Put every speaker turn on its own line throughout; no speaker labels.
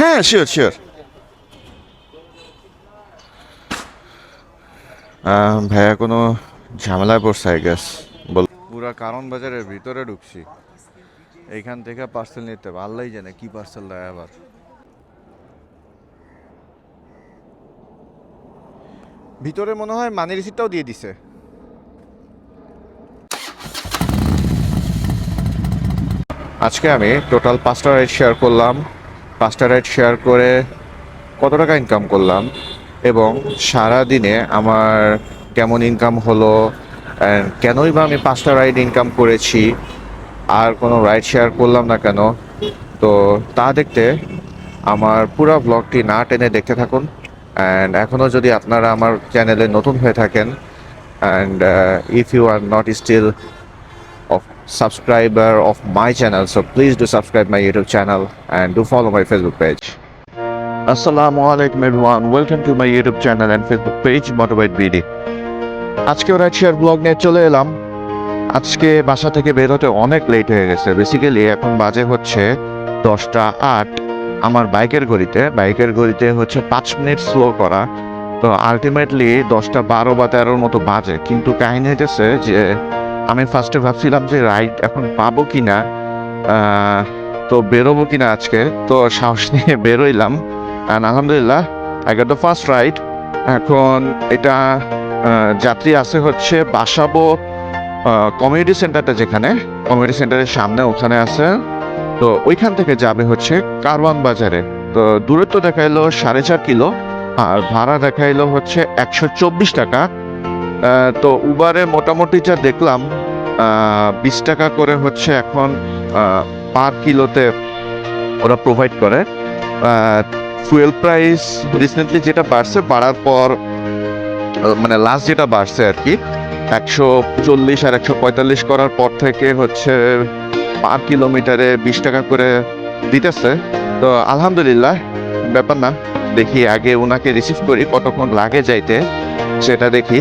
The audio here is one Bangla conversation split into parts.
হ্যাঁ, শিওর শিওর। ভাইয়া কোনো ঝামেলায় পড়ছে আই গেস। পুরা কারণ বাজারের ভিতরে ঢুকছি, এইখান থেকে পার্সেল নিতে হবে। আল্লাহই জানে কি পার্সেল দেয় আবার। ভিতরে মনে হয় মানি রিসিপ্টটাও দিয়ে দিছে। আজকে আমি টোটাল 5টা রাইড শেয়ার করলাম। 5টা রাইড শেয়ার করে কত টাকা ইনকাম করলাম এবং সারা দিনে আমার কেমন ইনকাম হলো, and কেনই বা আমি 5টা রাইড ইনকাম করেছি, আর কোনো রাইড শেয়ার করলাম না কেন, তো তা দেখতে আমার পুরো ব্লগটি না টেনে দেখতে থাকুন। অ্যান্ড এখনও যদি আপনারা আমার চ্যানেলে নতুন হয়ে থাকেন, and if you are not still of subscriber of my channel, so please do subscribe my YouTube channel and do follow my Facebook page. Assalamu alaikum everyone, welcome to my YouTube channel and Facebook page Motorbike BD. আজকে রাইড শেয়ার ব্লগ নিয়ে চলে এলাম। আজকে বাসা থেকে বের হতে অনেক লেট হয়ে গেছে। বেসিক্যালি এখন বাজে হচ্ছে 10টা 8। আমার বাইকের ঘড়িতে হচ্ছে 5 মিনিট স্লো করা, তো আলটিমেটলি 10টা 12 বা 13-র মতো বাজে। কিন্তু কাহিনী হইতেছে যে আমি ফার্স্টে ভাবছিলাম যে রাইড এখন পাবো কি না, তো বেরোবো কি না আজকে। তো সাহস নিয়ে বেরোইলাম অ্যান্ড আলহামদুলিল্লাহ I got the first ride. এখন এটা যাত্রী আছে হচ্ছে বাসাবো কমিউনিটি সেন্টারটা, যেখানে কমিউনিটি সেন্টারের সামনে ওখানে আছে। তো ওইখান থেকে যাবে হচ্ছে কারওয়ান বাজারে। তো দূরত্ব দেখাইলো 4.5 কিলো আর ভাড়া দেখাইলো হচ্ছে 124 টাকা। তো উবারে মোটামুটি যা দেখলাম 20 টাকা করে হচ্ছে এখন পার কিলোতে ওরা প্রোভাইড করে। ফুয়েল প্রাইস রিসেন্টলি যেটা বাড়ার পর, মানে লাস্ট যেটা বাড়ছে আর কি, 140 আর 145 করার পর থেকে হচ্ছে পার কিলোমিটারে 20 টাকা করে দিতেছে। তো আলহামদুলিল্লাহ, ব্যাপার না। দেখি আগে ওনাকে রিসিভ করি, কতক্ষণ লাগে যাইতে সেটা দেখি।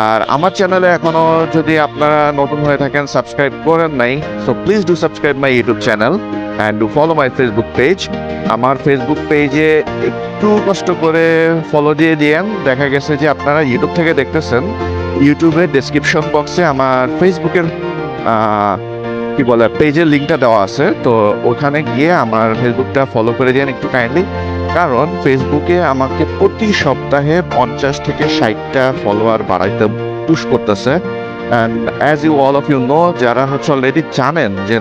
আর আমার চ্যানেলে এখনো যদি আপনারা নতুন হয়ে থাকেন, সাবস্ক্রাইব করেন নাই, so please do subscribe my YouTube channel and do follow my Facebook page. আমার ফেসবুক পেজে একটু কষ্ট করে ফলো দিয়ে দিয়েন। দেখা গেছে যে আপনারা ইউটিউব থেকে দেখতেছেন, ইউটিউবের ডেসক্রিপশন বক্সে আমার ফেসবুকের কি বলে পেজের লিঙ্কটা দেওয়া আছে। তো ওখানে গিয়ে আমার ফেসবুকটা ফলো করে দিন একটু কাইন্ডলি, কারণ ফেসবুকে আমাকে প্রতি সপ্তাহে 50 থেকে 60টা ফলোয়ার বাড়াইতে পুশ করতেছে। And as you all of you know, যারা হচ্ছে অলরেডি জানেন যে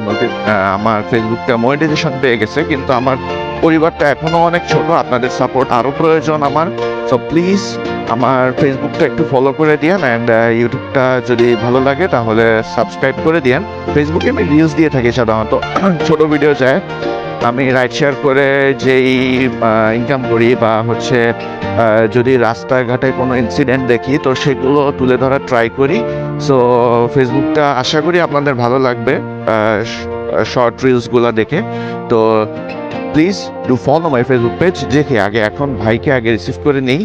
আমার ফেসবুকটা মনিটাইজেশন পেয়ে গেছে, কিন্তু আমার পরিবারটা এখনো অনেক ছোট, আপনাদের সাপোর্ট আরও প্রয়োজন আমার। সো প্লিজ আমার ফেসবুকটা একটু ফলো করে দিয়েন অ্যান্ড ইউটিউবটা যদি ভালো লাগে তাহলে সাবস্ক্রাইব করে দিয়েন। ফেসবুকে আমি রিলস দিয়ে থাকি সাধারণত, ছোট ভিডিও যায়। আমি রাইড শেয়ার করে যেই ইনকাম করি বা হচ্ছে যদি রাস্তাঘাটে কোনো ইনসিডেন্ট দেখি, তো সেগুলো তুলে ধরার ট্রাই করি। সো ফেসবুকটা আশা করি আপনাদের ভালো লাগবে শর্ট রিলসগুলো দেখে। তো please do follow my Facebook page. দেখি এখন ভাইকে আগে রিসিভ করে নেই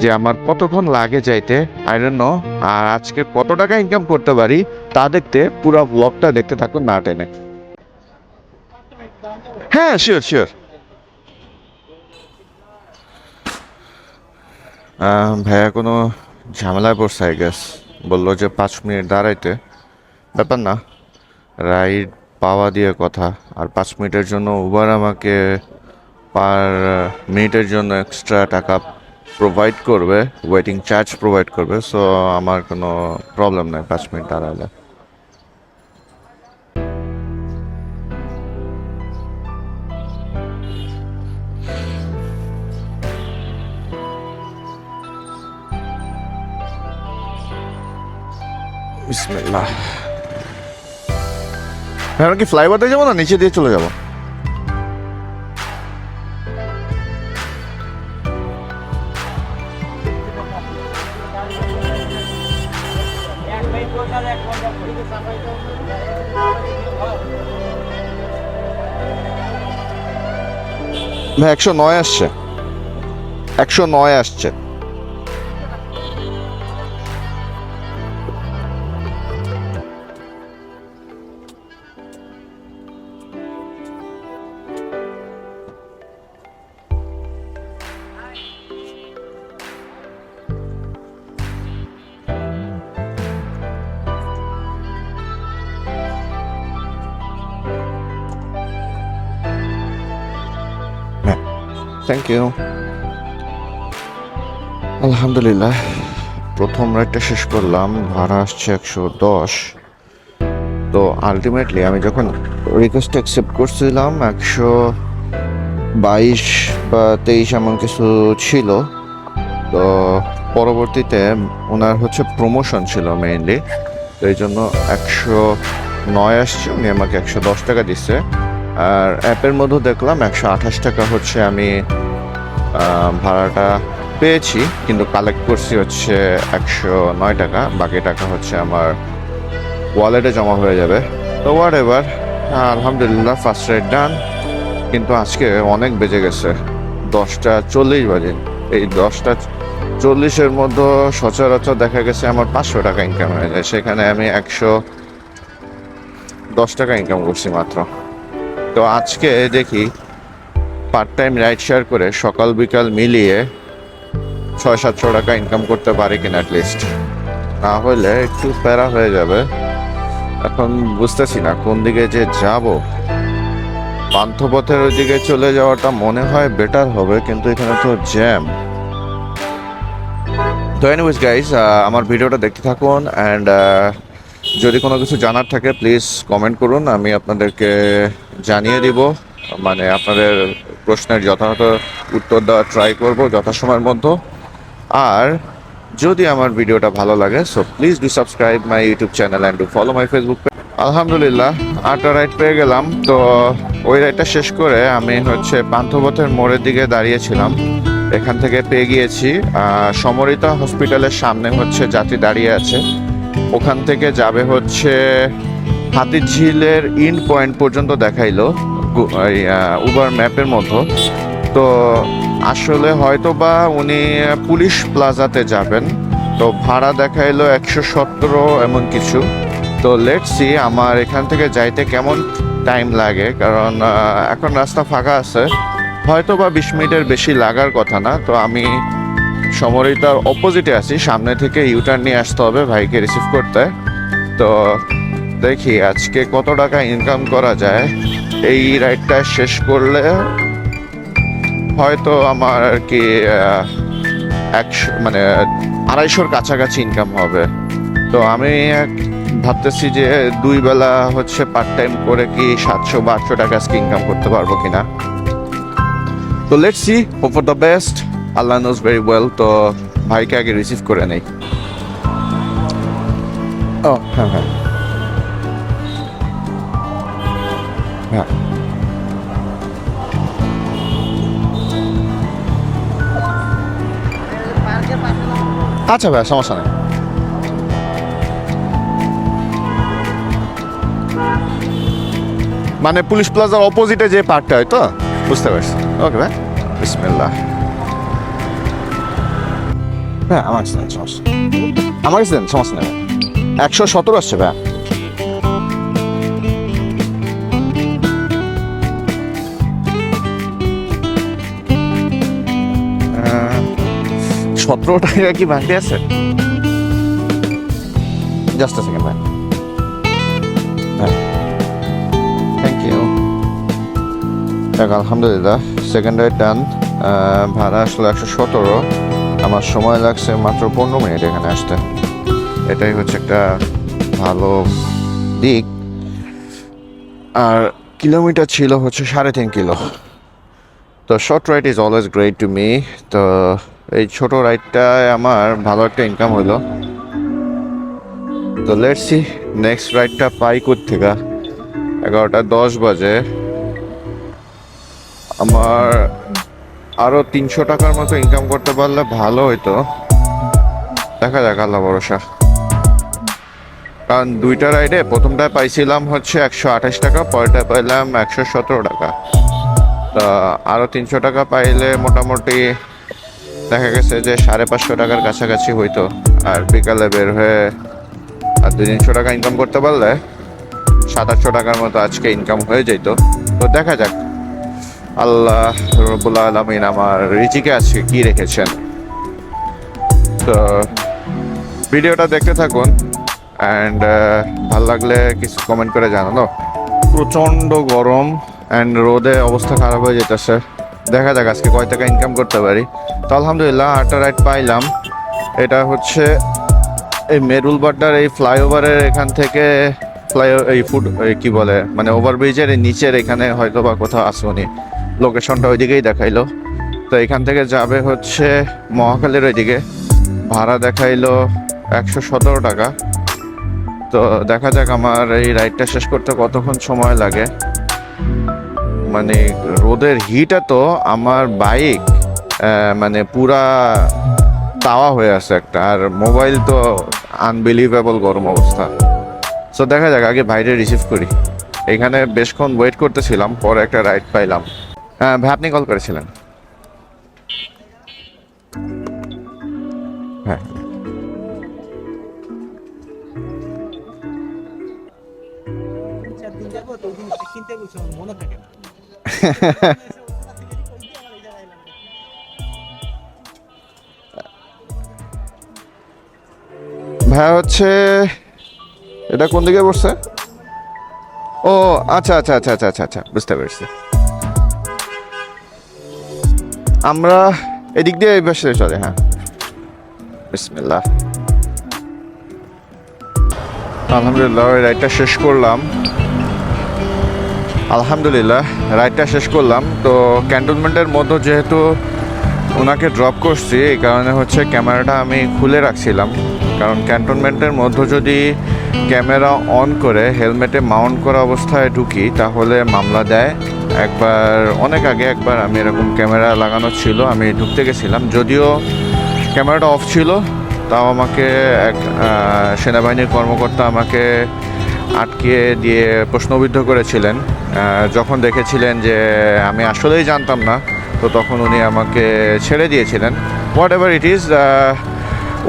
যে আমার কতক্ষণ লাগে যাইতে, আই ডোন্ট নো। আর আজকে কত টাকা ইনকাম করতে পারি তা দেখতে পুরো ব্লগটা দেখতে থাকুন না টেনে। হ্যাঁ, শিওর শিওর। ভাইয়া কোনো ঝামেলায় পড়ছে আই গেস। বললো যে 5 মিনিট দাঁড়াইতে, ব্যাপার না। রাইড পাওয়া দিয়ে কথা। আর 5 মিনিটের জন্য উবার আমাকে পার মিনিটের জন্য এক্সট্রা টাকা প্রোভাইড করবে, ওয়েটিং চার্জ প্রোভাইড করবে। সো আমার কোনো প্রবলেম নাই 5 মিনিট দাঁড়ালে। বিসমিল্লাহ। আমরা কি ফ্লাইওভার দিয়ে যাবো না নিচে দিয়ে চলে যাবো? ভাই 109 আসছে, 109 আসছে। হ্যাঁ, থ্যাংক ইউ। আলহামদুলিল্লাহ, প্রথম রাইডটা শেষ করলাম, ভাড়া আসছে 110। তো আলটিমেটলি আমি যখন রিকোয়েস্ট অ্যাকসেপ্ট করছিলাম 122 বা 23 এমন কিছু ছিল। তো পরবর্তীতে ওনার হচ্ছে প্রমোশন ছিল মেইনলি, তো এই জন্য 109 আসছে, উনি আমাকে 110 টাকা দিচ্ছে। আর অ্যাপের মধ্যে দেখলাম 128 টাকা হচ্ছে আমি ভাড়াটা পেয়েছি, কিন্তু কালেক্ট করছি হচ্ছে 109 টাকা। বাকি টাকা হচ্ছে আমার ওয়ালেটে জমা হয়ে যাবে। তো হোয়াট এভার, আলহামদুলিল্লাহ ফার্স্ট রাইড ডান। কিন্তু আজকে অনেক বেজে গেছে, 10টা 40 বাজে। এই 10টা 40-এর মধ্যে সচরাচর দেখা গেছে আমার 500 টাকা ইনকাম হয়ে যায়, সেখানে আমি 110 টাকা ইনকাম করছি মাত্র। তো আজকে দেখি পার্ট টাইম রাইড শেয়ার করে সকাল বিকাল মিলিয়ে 600-700 টাকা ইনকাম করতে পারি কিনা অ্যাটলিস্ট, না হলে একটু প্যারা হয়ে যাবে। এখন বুঝতেছি না কোন দিকে যে যাব। পান্থপথের ওই দিকে চলে যাওয়াটা মনে হয় বেটার হবে, কিন্তু এখানে তো জ্যাম। তো এনিওয়েজ গাইস, আমার ভিডিওটা দেখতে থাকুন, অ্যান্ড যদি কোনো কিছু জানার থাকে প্লিজ কমেন্ট করুন, আমি আপনাদেরকে জানিয়ে দিব। মানে আপনাদের প্রশ্নের যথাযথ উত্তর দেওয়ার ট্রাই করব যথাসময়ের মধ্যে। আর যদি আমার ভিডিওটা ভালো লাগে, so please do subscribe my YouTube channel and do follow my Facebook page. আলহামদুলিল্লাহ 8টা রাইড পেয়ে গেলাম। তো ওই রাইডটা শেষ করে আমি হচ্ছে পান্থপথের মোড়ের দিকে দাঁড়িয়েছিলাম, এখান থেকে পেয়ে গিয়েছি সমরিতা হসপিটালের সামনে হচ্ছে যাত্রী দাঁড়িয়ে আছে। ওখান থেকে যাবে হচ্ছে হাতিঝিলের ইন্ড পয়েন্ট পর্যন্ত দেখাইলো উবার ম্যাপের মতো। তো আসলে হয়তো বা উনি পুলিশ প্লাজাতে যাবেন। তো ভাড়া দেখাইলো 117 এমন কিছু। তো লেটস সি আমার এখান থেকে যাইতে কেমন টাইম লাগে, কারণ এখন রাস্তা ফাঁকা আছে, হয়তো বা 20 মিনিটের বেশি লাগার কথা না। তো আমি সমরিতার অপোজিটে আছি, সামনে থেকে ইউটার্ন নিয়ে আসতে হবে ভাইকে রিসিভ করতে। তো দেখি আজকে কত টাকা ইনকাম করা যায়। এই রাইডটা শেষ করলে হয়তো আমার আর কি 250-র কাছাকাছি ইনকাম হবে। তো আমি ভাবতেছি যে 2 বেলা হচ্ছে পার্ট টাইম করে কি 700 বা 800 টাকা আজকে ইনকাম করতে পারবো কিনা। তো let's see, hope for the best, Allah knows very well. তো ভাইকে আগে রিসিভ করে নেই। ও হ্যাঁ হ্যাঁ হ্যাঁ, আচ্ছা ভাই সমস্যা নেই। মানে পুলিশ প্লাজার অপোজিটে যে পার্কটা হয়, তো বুঝতে পারছি। ওকে ভাই, বিসমিল্লাহ। হ্যাঁ আমার কাছে সমস্যা, আমার কাছে সমস্যা নেই। 117 আসছে ভাই। 17 টাকা কি বাকি আছে? জাস্ট আ সেকেন্ড ভাই। হ্যাঁ থ্যাংক ইউ। দেখ আলহামদুলিল্লাহ সেকেন্ড রাইড ডান। ভাড়া আসলে 117, আমার সময় লাগছে মাত্র 15 মিনিট এখানে আসতে। এটাই হচ্ছে একটা ভালো দিক। আর কিলোমিটার ছিল হচ্ছে 3.5 কিলো। তো short ride is always great to me. তো এই ছোট রাইডটায় আমার ভালো একটা ইনকাম হইলো। তো লেটস সি নেক্সট রাইডটা পাই কোত্থেকে। 11টা 10 বাজে। আমার আরো 300 টাকার মতো ইনকাম করতে পারলে ভালো হইতো, দেখা যাক, আল্লাহ ভরসা। কারণ 2টা রাইডে প্রথমটায় পাইছিলাম হচ্ছে 128 টাকা, পরেরটা পাইলাম 117 টাকা। তা আরো 300 টাকা পাইলে মোটামুটি দেখা গেছে যে 550 টাকার কাছাকাছি হইতো। আর বিকালে বের হয়ে আর 200-300 টাকা ইনকাম করতে পারলে 700-800 টাকার মতো আজকে ইনকাম হয়ে যেত। তো দেখা যাক আল্লাহ রব্বুল আলামিন আমার রিজিকে আজকে কি রেখেছেন। তো ভিডিওটা দেখতে থাকুন, অ্যান্ড ভালো লাগলে কিছু কমেন্ট করে জানানো। প্রচণ্ড গরম অ্যান্ড রোদে অবস্থা খারাপ হয়ে যেতেছে। দেখা যাক আজকে কয় টাকা ইনকাম করতে পারি। তো আলহামদুলিল্লাহ 8টা রাইড পাইলাম। এটা হচ্ছে এই মেরুলবাড্ডার এই ফ্লাইওভারের এখান থেকে এই কি বলে মানে ওভারব্রিজের নিচের এখানে হয়তো বা কোথাও আসুনি, লোকেশনটা ওইদিকেই দেখাইলো। তো এখান থেকে যাবে হচ্ছে মহাখালীর ওইদিকে, ভাড়া দেখাইলো 117 টাকা। তো দেখা যাক আমার এই রাইডটা শেষ করতে কতক্ষণ সময় লাগে। মানে রোদের হিট তো আমার বাইক মানে পুরা তাওয়া হয়ে আছে একটা, আর মোবাইল তো আনবিলিভেবল গরম অবস্থা। সো দেখা যাক, আগে বাইরে রিসিভ করি। এখানে বেশক্ষণ ওয়েট করতেছিলাম, পরে একটা রাইড পাইলাম। হ্যাঁ ভাই, আপনি কল করেছিলেন? হ্যাঁ ভাই হচ্ছে এটা কোন দিকে পড়ছে? ও আচ্ছা আচ্ছা আচ্ছা আচ্ছা আচ্ছা আচ্ছা, বুঝতে পেরেছি। আমরা এদিক দিয়ে এই পাশে চলে। হ্যাঁ বিসমিল্লাহ। আলহামদুলিল্লাহ রাইডটা শেষ করলাম। তো ক্যান্টনমেন্টের মধ্যে যেহেতু ওনাকে ড্রপ করছি, এই কারণে হচ্ছে ক্যামেরাটা আমি খুলে রাখছিলাম, কারণ ক্যান্টনমেন্টের মধ্যে যদি ক্যামেরা অন করে হেলমেটে মাউন্ট করা অবস্থায় ঢুকি তাহলে মামলা দেয়। অনেক আগে একবার আমি এরকম ক্যামেরা লাগানো ছিল, আমি ঢুকতে গেছিলাম, যদিও ক্যামেরাটা অফ ছিল, তাও আমাকে এক সেনাবাহিনীর কর্মকর্তা আমাকে আটকে দিয়ে প্রশ্নবিদ্ধ করেছিলেন। যখন দেখেছিলেন যে আমি আসলেই জানতাম না, তো তখন উনি আমাকে ছেড়ে দিয়েছিলেন। হোয়াট এভার ইট ইজ,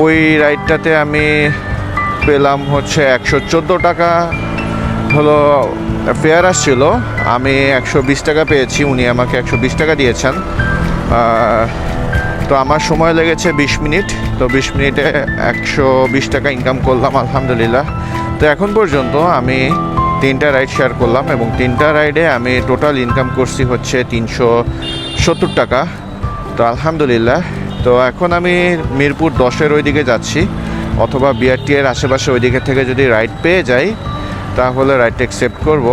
ওই রাইডটাতে আমি পেলাম হচ্ছে 114 টাকা হলো ফেয়ার আসছিল, আমি 120 টাকা পেয়েছি, উনি আমাকে 120 টাকা দিয়েছেন। তো আমার সময় লেগেছে 20 মিনিট। তো 20 মিনিটে 120 টাকা ইনকাম করলাম আলহামদুলিল্লাহ। তো এখন পর্যন্ত আমি 3টা রাইড শেয়ার করলাম এবং 3টা রাইডে আমি টোটাল ইনকাম করছি হচ্ছে 370 টাকা। তো আলহামদুলিল্লাহ। তো এখন আমি মিরপুর 10-এর ওইদিকে যাচ্ছি, অথবা বিআরটি এর আশেপাশে ওইদিকে থেকে যদি রাইড পেয়ে যাই তাহলে রাইডটা অ্যাকসেপ্ট করব।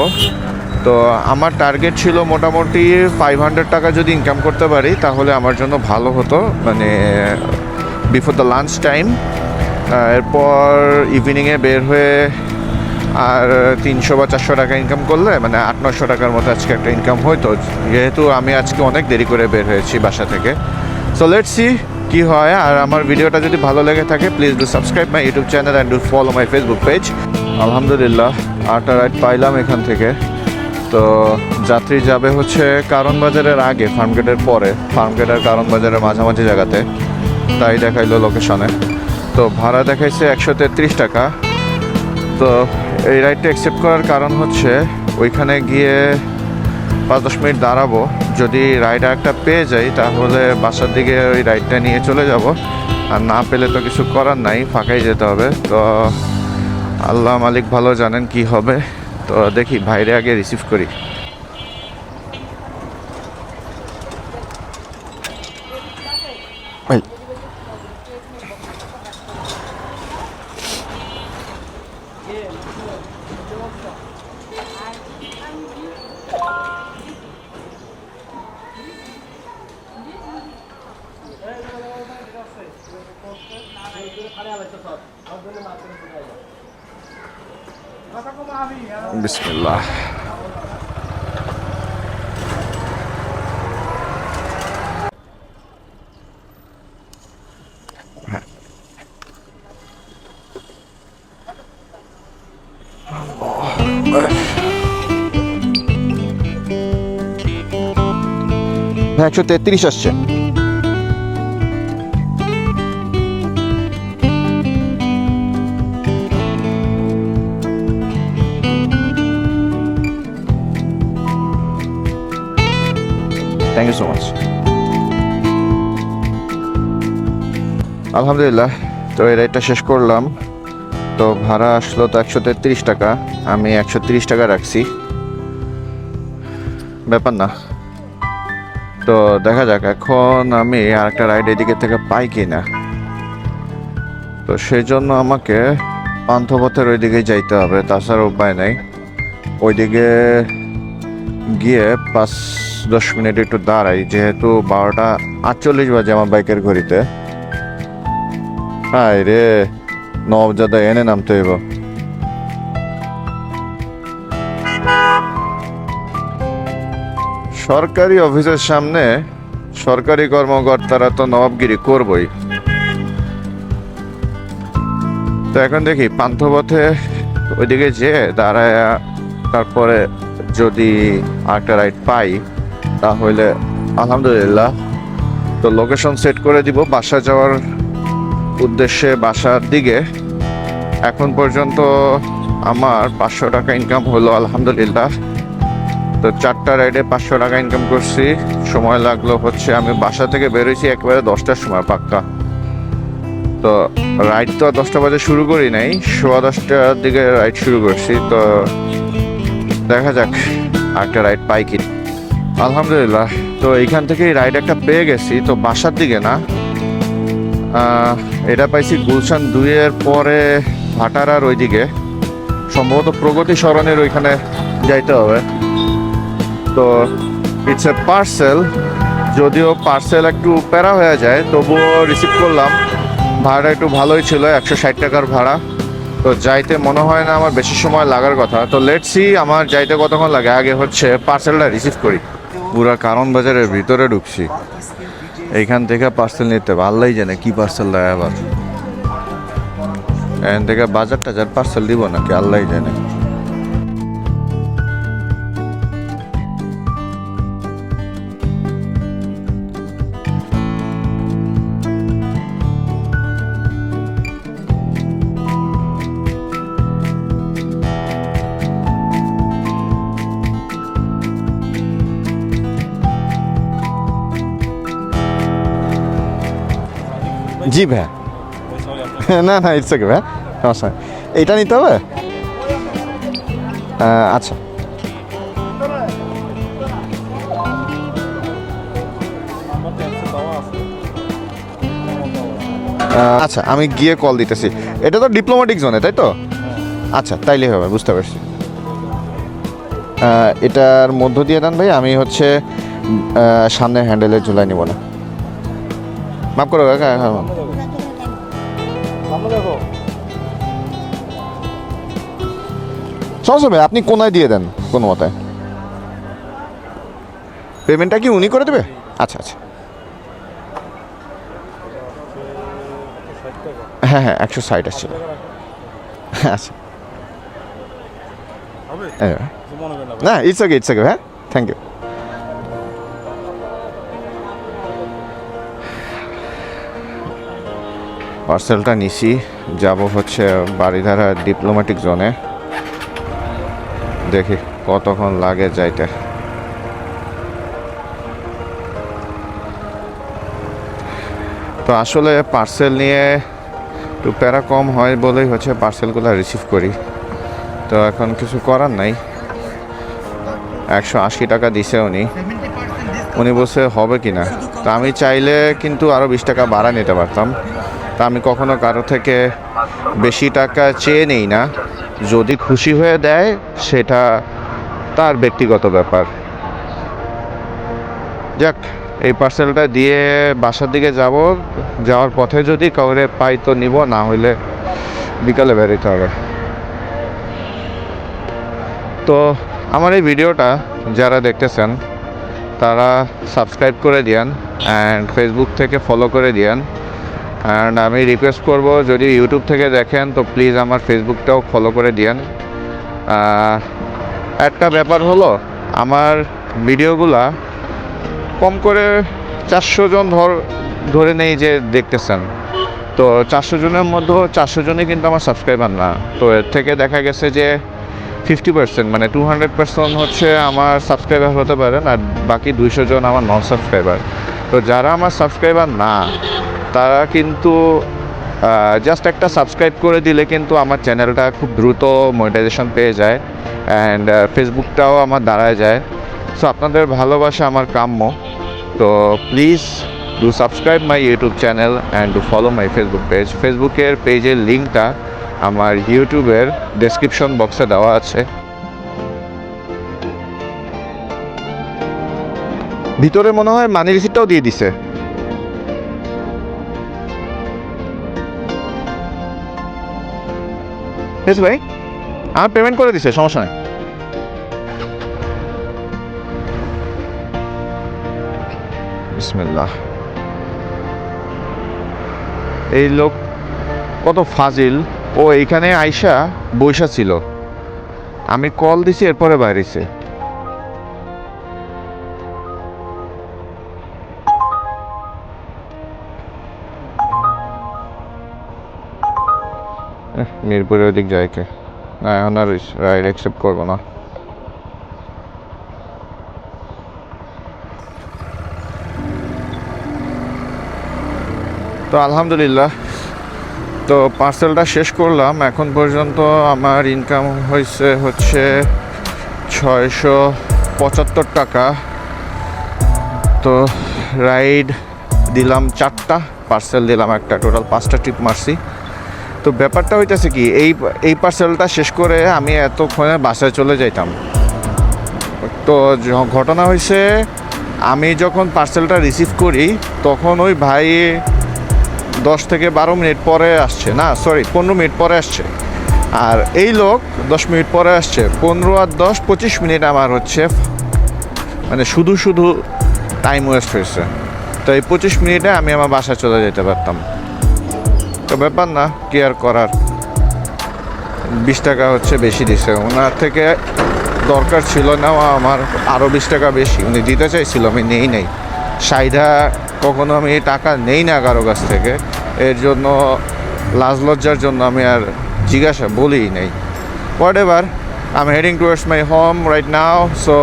তো আমার টার্গেট ছিল মোটামুটি 500 টাকা যদি ইনকাম করতে পারি তাহলে আমার জন্য ভালো হতো, মানে বিফোর দ্য লাঞ্চ টাইম। এরপর ইভিনিংয়ে বের হয়ে আর 300 বা 400 টাকা ইনকাম করলে মানে 800-900 টাকার মতো আজকে একটা ইনকাম হইতো, যেহেতু আমি আজকে অনেক দেরি করে বের হয়েছি বাসা থেকে। সো লেটস সি কি হয়। আর আমার ভিডিওটা যদি ভালো লেগে থাকে please do subscribe my YouTube channel and do follow my Facebook page. আলহামদুলিল্লাহ 8টা রাইড পাইলাম এখান থেকে। তো যাত্রী যাবে হচ্ছে কারণ বাজারের আগে, ফার্মগেটের পরে, ফার্মগেট আর কারণ বাজারের মাঝামাঝি জায়গাতে, তাই দেখাইলো লোকেশনে। তো ভাড়া দেখাইছে 133 টাকা। তো এই রাইডটা অ্যাকসেপ্ট করার কারণ হচ্ছে ওইখানে গিয়ে 5-10 মিনিট দাঁড়াবো, যদি রাইড একটা পেয়ে যাই তাহলে বাসার দিকে ওই রাইডটা নিয়ে চলে যাব, আর না পেলে তো কিছু করার নাই, ফাঁকাই যেতে হবে। তো আল্লাহ মালিক ভালো জানেন কি হবে। তো দেখি ভাইরে আগে রিসিভ করি। বিসমিল্লাহ। হ্যাঁ 133 আসছে। Thank you so much. আলহামদুলিল্লাহ। তো এই রাইডটা শেষ করলাম। তো ভাড়া আসলো তো 133 টাকা, আমি 130 টাকা রাখছি, ব্যাপার না। তো দেখা যাক এখন আমি আরেকটা রাইড এদিকে থেকে পাই কিনা। তো সেই জন্য আমাকে পান্থপথের ওইদিকে যাইতে হবে, তাছাড়া উপায় নাই। ওইদিকে গিয়ে 5-10 মিনিট একটু দাঁড়াই, যেহেতু 12:48 বাজে আমার বাইকের ঘড়িতে। হায় রে, নবজাদা এনে নামতে হইব। সরকারি অফিসের সামনে সরকারি কর্মকর্তারা তো নবাবগিরি করবই। তো এখন দেখি পান্থপথে ওইদিকে যেয়ে দাঁড়ায়, তারপরে যদি আরেকটা রাইড পাই তাহলে আলহামদুলিল্লাহ। তো লোকেশন সেট করে দিব বাসা যাওয়ার উদ্দেশ্যে, বাসার দিকে। এখন পর্যন্ত আমার 500 টাকা ইনকাম হলো আলহামদুলিল্লাহ। তো 4টা রাইডে 500 টাকা ইনকাম করছি। সময় লাগলো হচ্ছে, আমি বাসা থেকে বেরোইছি একেবারে 10টার সময় পাক্কা। তো রাইড তো 10টা বাজে শুরু করি নাই, 10:15টার দিকে রাইড শুরু করছি। তো দেখা যাক একটা রাইড পাই কি। আলহামদুলিল্লাহ, তো এইখান থেকেই রাইড একটা পেয়ে গেছি। তো বাসার দিকে না, এটা পাইছি গুলশান 2-এর পরে ভাটারার ওইদিকে, সম্ভবত প্রগতি সরণের ওইখানে যাইতে হবে। তো ইটস এ পার্সেল, যদিও পার্সেল একটু প্যারা হয়ে যায়, তবুও রিসিভ করলাম। ভাড়া একটু ভালোই ছিল, 160 টাকার ভাড়া। তো যাইতে মনে হয় না আমার বেশি সময় লাগার কথা। তো লেটস সি আমার যাইতে কতক্ষণ লাগে, আগে হচ্ছে পার্সেলটা রিসিভ করি। পুরা কারণ বাজারের ভিতরে ঢুকছি, এইখান থেকে পার্সেল নিতে ভাল্লাই জানে কি পার্সেল দেয়। আবার এখান থেকে বাজার টাজার পার্সেল দিব নাকি আল্লাহ জানে। জি ভাই, না না ইটস ওকে ভাই, সমস্যা নেই। এইটা নিতে হবে? আচ্ছা আচ্ছা, আমি গিয়ে কল দিতেছি। এটা তো ডিপ্লোম্যাটিক জোনে, তাই তো? আচ্ছা, তাইলে হবে, বুঝতে পারছি। এটার মধ্য দিয়ে দেন ভাই, আমি হচ্ছে সামনে হ্যান্ডেলে ঝুলাই নিব না। মাফ করো কাকা। সমস্যা ভাই, আপনি কোনায় দিয়ে দেন কোনো মতে। পেমেন্টটা কি উনি করে দেবে? আচ্ছা আচ্ছা, হ্যাঁ হ্যাঁ 160 আসছিল। আচ্ছা না, ইটস ওকে ইটস ওকে হ্যাঁ, থ্যাংক ইউ। পার্সেলটা নিছি, যাব হচ্ছে বাড়িধারা ডিপ্লোম্যাটিক জোনে। দেখি কতক্ষণ লাগে যাইতে। তো আসলে পার্সেল নিয়ে একটু প্যারা কম হয় বলেই হচ্ছে পার্সেলগুলো রিসিভ করি। তো এখন কিছু করার নাই। 180 টাকা দিছে উনি বলছে হবে কি না। তো আমি চাইলে কিন্তু আরও 20 টাকা ভাড়া নিতে পারতাম। তা আমি কখনো কারো থেকে বেশি টাকা চেয়ে নেই না, যদি খুশি হয়ে দেয় সেটা তার ব্যক্তিগত ব্যাপার। যাক, এই পার্সেলটা দিয়ে বাসার দিকে যাব। যাওয়ার পথে যদি কাউরে পাই তো নিব, না হইলে বিকালে বেরোতে হবে। তো আমার এই ভিডিওটা যারা দেখতেছেন তারা সাবস্ক্রাইব করে দিয়েন অ্যান্ড ফেসবুক থেকে ফলো করে দিয়েন। অ্যান্ড আমি রিকোয়েস্ট করব, যদি ইউটিউব থেকে দেখেন তো প্লিজ আমার ফেসবুকটাও ফলো করে দিয়েন। একটা ব্যাপার হলো, আমার ভিডিওগুলা কম করে 400 জন ধরে নেই যে দেখতেছেন। তো 400 জনের মধ্যে 400 জনই কিন্তু আমার সাবস্ক্রাইবার না। তো এর থেকে দেখা গেছে যে 50% মানে 200% হচ্ছে আমার সাবস্ক্রাইবার হতে পারেন, আর বাকি 200 জন আমার নন সাবস্ক্রাইবার। তো যারা আমার সাবস্ক্রাইবার না তারা কিন্তু জাস্ট একটা সাবস্ক্রাইব করে দিলে কিন্তু আমার চ্যানেলটা খুব দ্রুত মনিটাইজেশন পেয়ে যায় অ্যান্ড ফেসবুকটাও আমার দাঁড়ায় যায়। সো আপনাদের ভালোবাসা আমার কাম্য। তো please do subscribe my YouTube channel and do follow my Facebook page. ফেসবুকের পেজের লিঙ্কটা আমার ইউটিউবের ডেসক্রিপশন বক্সে দেওয়া আছে। ভিতরে মনে হয় মানি রিসিপ্টটাও দিয়ে দিছে। ভাই আমার পেমেন্ট করে দিছে, সমস্যা নেই। বিসমিল্লাহ। এই লোক কত ফাজিল, ও এইখানে আইসা বইসা ছিল, আমি কল দিছি এরপরে বাইরেছে। মিরপুরের ওদিক যাইকে না, এখন আর রাইড অ্যাকসেপ্ট করবো না। তো আলহামদুলিল্লাহ, তো পার্সেলটা শেষ করলাম। এখন পর্যন্ত আমার ইনকাম হচ্ছে 675 টাকা। তো রাইড দিলাম 4টা, পার্সেল দিলাম একটা, টোটাল 5টা ট্রিপ মারছি। তো ব্যাপারটা হইতেছে কি, এই পার্সেলটা শেষ করে আমি এতক্ষণে বাসায় চলে যাইতাম। তো ঘটনা হয়েছে, আমি যখন পার্সেলটা রিসিভ করি তখন ওই ভাই 10 থেকে 12 মিনিট পরে আসছে, না সরি 15 মিনিট পরে আসছে, আর এই লোক 10 মিনিট পরে আসছে। 15 আর 10 25 মিনিট আমার হচ্ছে মানে শুধু টাইম ওয়েস্ট হয়েছে। তো এই 25 মিনিটে আমি আমার বাসায় চলে যেতে পারতাম। তো ব্যাপার না, কি আর করার। 20 টাকা হচ্ছে বেশি দিছে, ওনার থেকে দরকার ছিল না আমার আরও 20 টাকা বেশি উনি দিতে চাইছিল, আমি নেই নাই। সাইডা কখনো আমি টাকা নেই না কারো কাছ থেকে, এর জন্য লাজ লজ্জার জন্য আমি আর জিজ্ঞাসা বলিই নেই। What ever, I am heading towards my home right now. So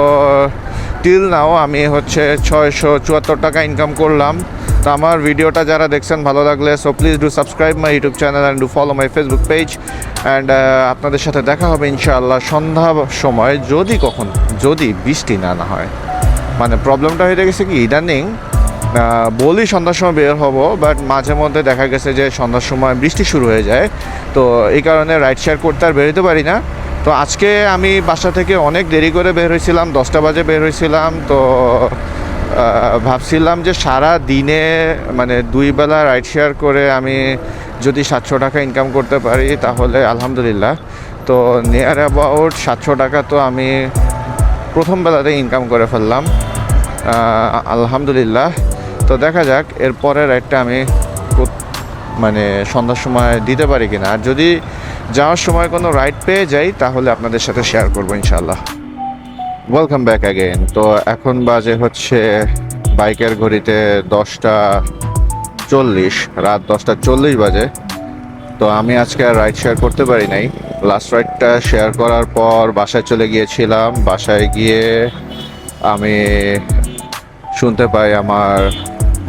till now আমি হচ্ছে 674 টাকা ইনকাম করলাম। তো আমার ভিডিওটা যারা দেখছেন ভালো লাগলে so please do subscribe my YouTube channel and do follow my Facebook page. And আপনাদের সাথে দেখা হবে ইনশাআল্লাহ সন্ধ্যা সময়, যদি বৃষ্টি না হয়। মানে প্রবলেমটা হয়ে গেছে কি, ইদানিং বলি সন্ধ্যার সময় বের হব, বাট মাঝে মধ্যে দেখা গেছে যে সন্ধ্যার সময় বৃষ্টি শুরু হয়ে যায়। তো এই কারণে রাইড শেয়ার করতে আর বেরোতে পারি না। তো আজকে আমি বাসা থেকে অনেক দেরি করে বের হয়েছিলাম, 10টা বাজে বের হয়েছিলাম। তো ভাবছিলাম যে সারা দিনে মানে 2 বেলা রাইড শেয়ার করে আমি যদি 700 টাকা ইনকাম করতে পারি তাহলে আলহামদুলিল্লাহ। তো নিয়ার অ্যাবাউট 700 টাকা তো আমি প্রথম বেলাতে ইনকাম করে ফেললাম আলহামদুলিল্লাহ। তো দেখা যাক এরপরে রাইডটা আমি মানে সন্ধ্যার সময় দিতে পারি কিনা, আর যদি যাওয়ার সময় কোনো রাইড পেয়ে যাই তাহলে আপনাদের সাথে শেয়ার করবো ইনশাআল্লাহ। Welcome back again. তো এখন বাজে হচ্ছে বাইকের ঘড়িতে 10:40, রাত 10:40 বাজে। তো আমি আজকে আর রাইড শেয়ার করতে পারি নাই। লাস্ট রাইডটা শেয়ার করার পর বাসায় চলে গিয়েছিলাম। বাসায় গিয়ে আমি শুনতে পাই আমার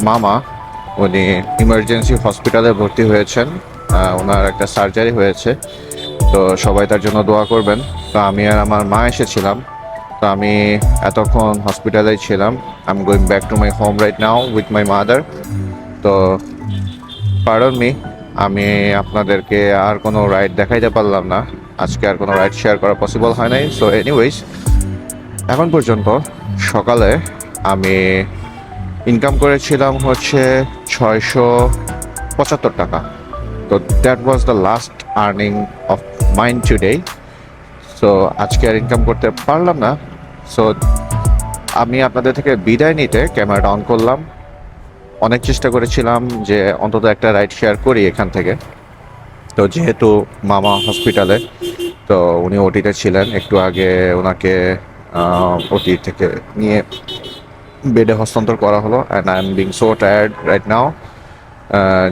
মামা উনি ইমার্জেন্সি হসপিটালে ভর্তি হয়েছেন, ওনার একটা সার্জারি হয়েছে। তো সবাই তার জন্য দোয়া করবেন। তো আমি আর আমার মা এসেছিলাম। তো আমি এতক্ষণ হসপিটালেই ছিলাম। I am going back to my home right now with my mother. তো পারডন মি, আমি আপনাদেরকে আর কোনো রাইড দেখাইতে পারলাম না, আজকে আর কোনো রাইড শেয়ার করা পসিবল হয় নাই। সো এনিওয়েজ, এখন পর্যন্ত সকালে আমি ইনকাম করেছিলাম হচ্ছে 675 টাকা। তো that was the last earning of mine today. So আজকে আর ইনকাম করতে পারলাম না। সো আমি আপনাদের থেকে বিদায় নিতে ক্যামেরাটা অন করলাম। অনেক চেষ্টা করেছিলাম যে অন্তত একটা রাইড শেয়ার করি এখান থেকে। তো যেহেতু মামা হসপিটালে, তো উনি ওটিতে ছিলেন, একটু আগে ওনাকে ওটি থেকে নিয়ে বেডে হস্তান্তর করা হলো। And I am being so tired right now,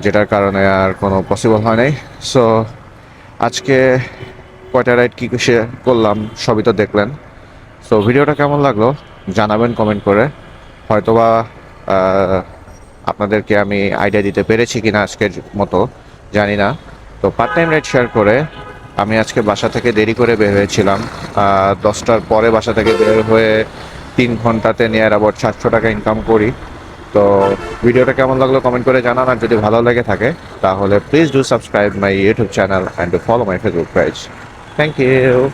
যেটার কারণে আর কোনো পসিবল হয় নাই। সো আজকে কয়টা রাইড কী শেয়ার করলাম সবই তো দেখলেন। সো ভিডিওটা কেমন লাগলো জানাবেন কমেন্ট করে। হয়তোবা আপনাদেরকে আমি আইডিয়া দিতে পেরেছি কিনা আজকের মতো জানি না। তো পার্ট টাইম রাইড শেয়ার করে আমি আজকে বাসা থেকে দেরি করে বের হয়েছিলাম। 10টার পরে বাসা থেকে বের হয়ে 3 ঘন্টাতে নিয়ে অ্যাবাউট 700 টাকা ইনকাম করি। তো ভিডিওটা কেমন লাগলো কমেন্ট করে জানান, আর যদি ভালো লেগে থাকে তাহলে please do subscribe my YouTube channel and follow my Facebook page. Thank you.